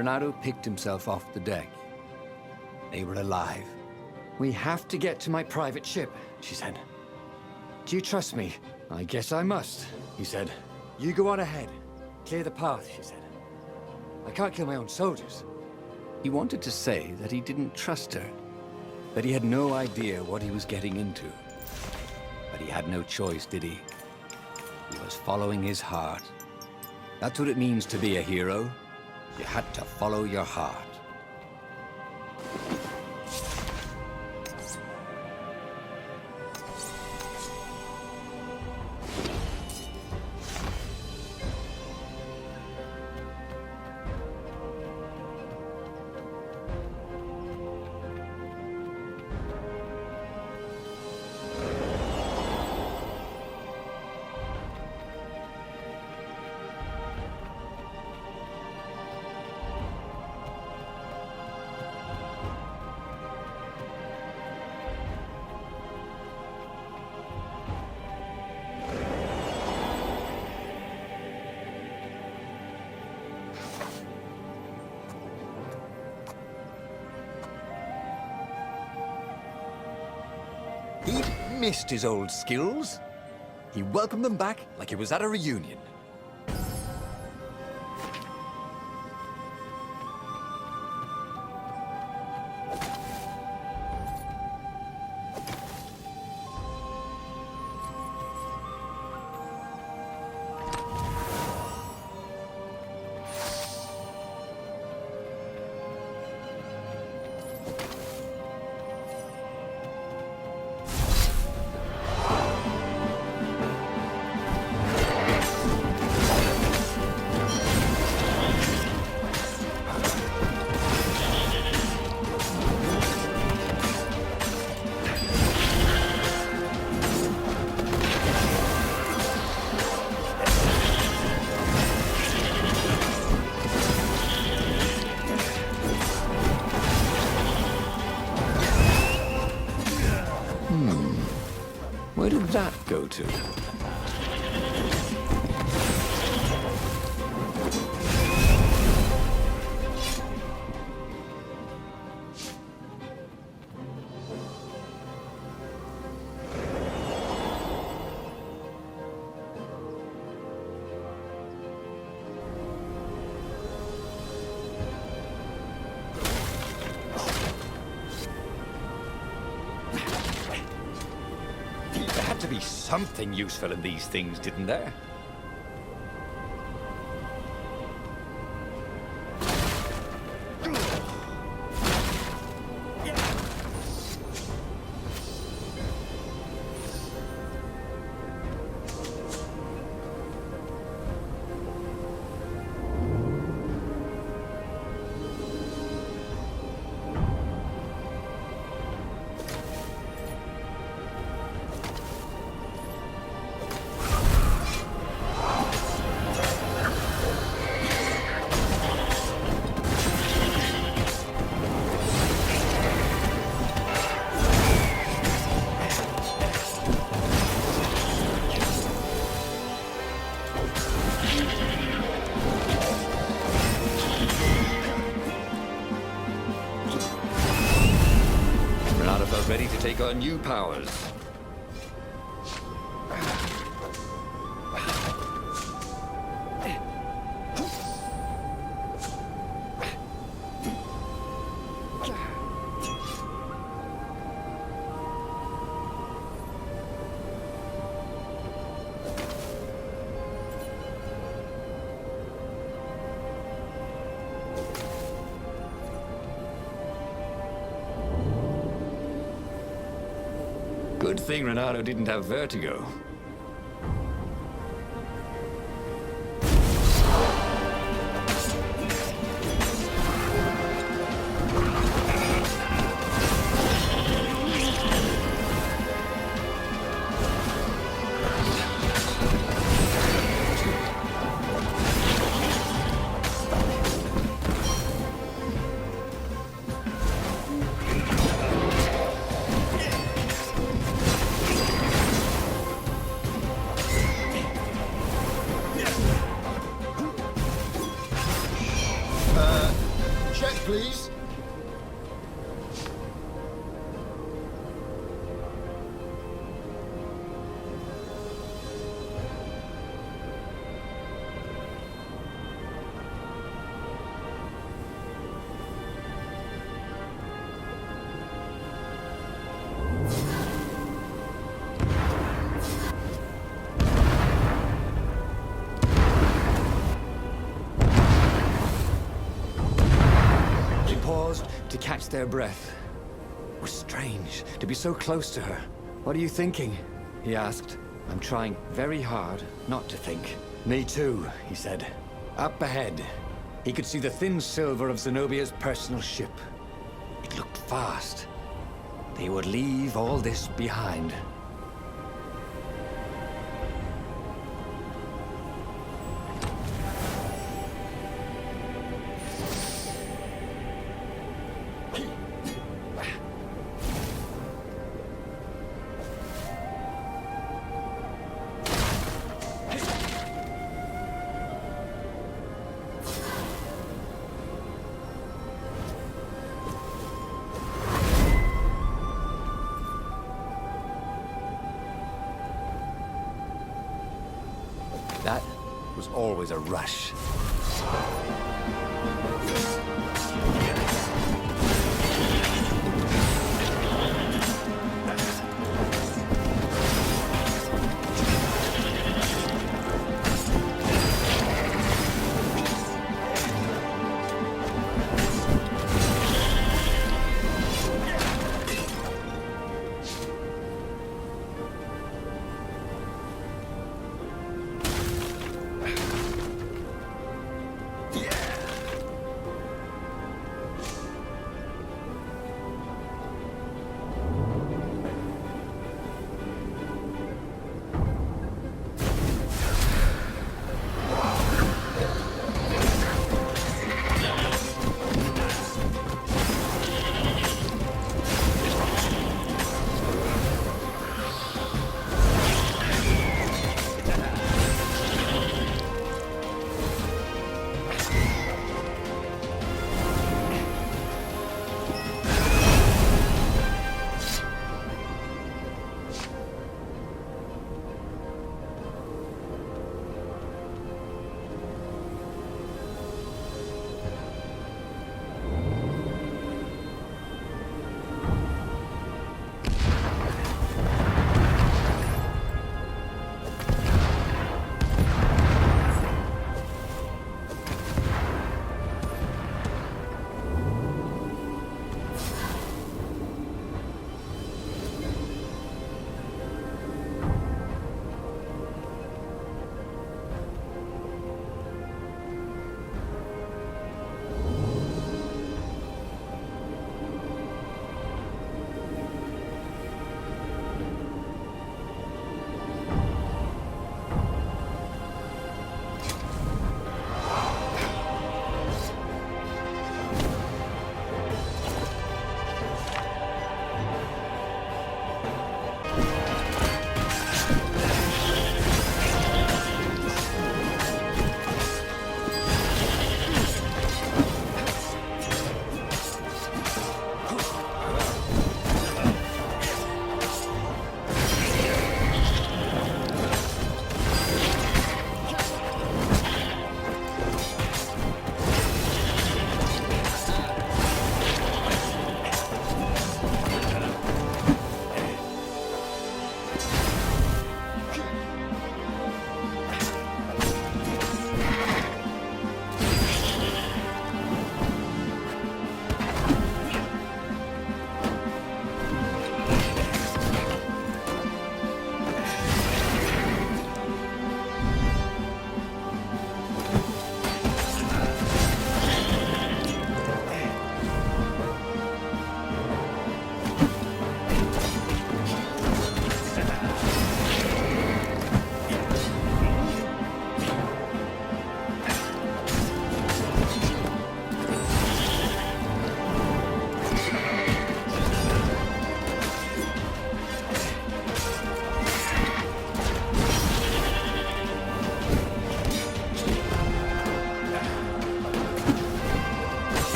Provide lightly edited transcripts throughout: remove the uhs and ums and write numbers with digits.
Renato picked himself off the deck. They were alive. We have to get to my private ship, she said. Do you trust me? I guess I must, he said. You go on ahead. Clear the path, she said. I can't kill my own soldiers. He wanted to say that he didn't trust her, that he had no idea what he was getting into. But he had no choice, did he? He was following his heart. That's what it means to be a hero. You had to follow your heart. He'd missed his old skills. He welcomed them back like he was at a reunion. Where did that go to? There had to be something useful in these things, didn't there? Renato felt ready to take on new powers. Good thing Renato didn't have vertigo. please? To catch their breath. It was strange to be so close to her. What are you thinking? He asked. I'm trying very hard not to think. Me too, he said. Up ahead, he could see the thin silver of Zenobia's personal ship. It looked fast. They would leave all this behind. That was always a rush. Yeah!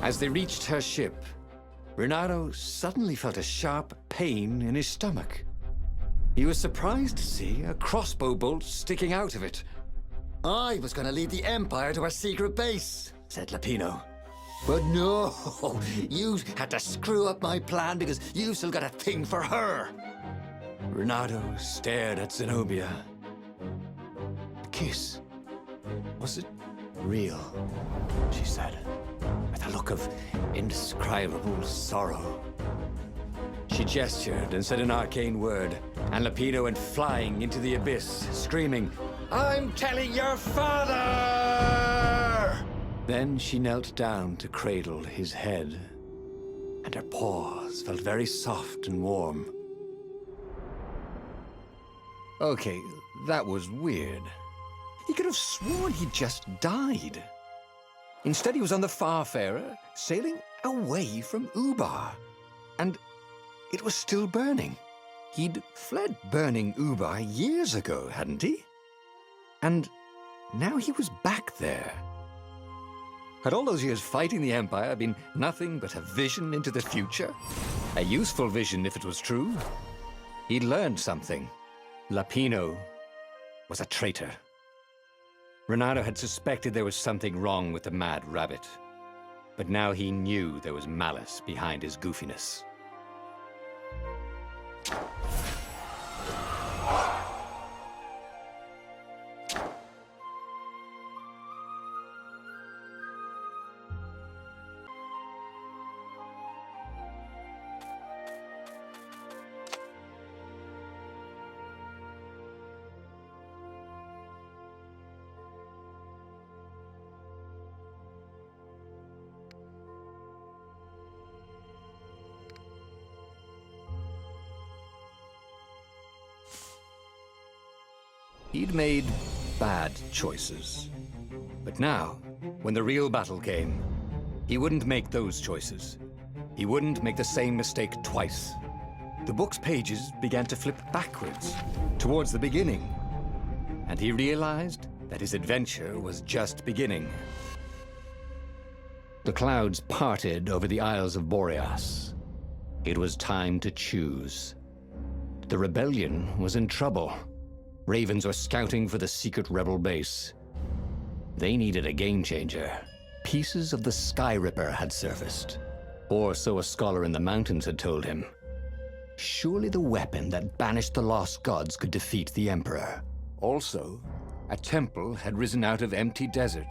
As they reached her ship, Renato suddenly felt a sharp pain in his stomach. He was surprised to see a crossbow bolt sticking out of it. "I was going to lead the Empire to a secret base," said Lapino. "But no, you had to screw up my plan because you still got a thing for her." Renato stared at Zenobia. The kiss. Was it real? She said, with a look of indescribable sorrow. She gestured and said an arcane word, and Lapino went flying into the abyss, screaming, "I'm telling your father!" Then she knelt down to cradle his head, and her paws felt very soft and warm. Okay, that was weird. He could have sworn he'd just died. Instead, he was on the Farfarer, sailing away from Ubar. And it was still burning. He'd fled burning Ubar years ago, hadn't he? And now he was back there. Had all those years fighting the Empire been nothing but a vision into the future? A useful vision if it was true. He'd learned something. Lapino was a traitor. Renato had suspected there was something wrong with the Mad Rabbit, but now he knew there was malice behind his goofiness. He'd made bad choices. But now, when the real battle came, he wouldn't make those choices. He wouldn't make the same mistake twice. The book's pages began to flip backwards, towards the beginning. And he realized that his adventure was just beginning. The clouds parted over the Isles of Boreas. It was time to choose. The rebellion was in trouble. Ravens were scouting for the secret rebel base. They needed a game-changer. Pieces of the Sky Ripper had surfaced. Or so a scholar in the mountains had told him. Surely the weapon that banished the lost gods could defeat the Emperor. Also, a temple had risen out of empty desert.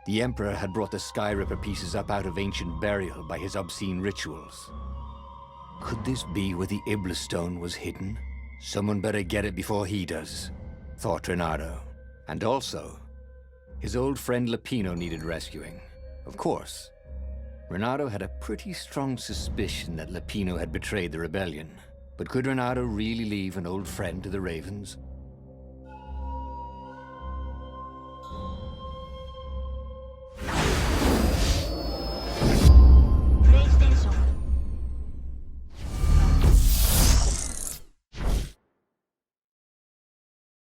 The Emperor had brought the Sky Ripper pieces up out of ancient burial by his obscene rituals. Could this be where the Iblis Stone was hidden? Someone better get it before he does, thought Renato. And also, his old friend Lapino needed rescuing. Of course, Renato had a pretty strong suspicion that Lapino had betrayed the rebellion. But could Renato really leave an old friend to the Ravens?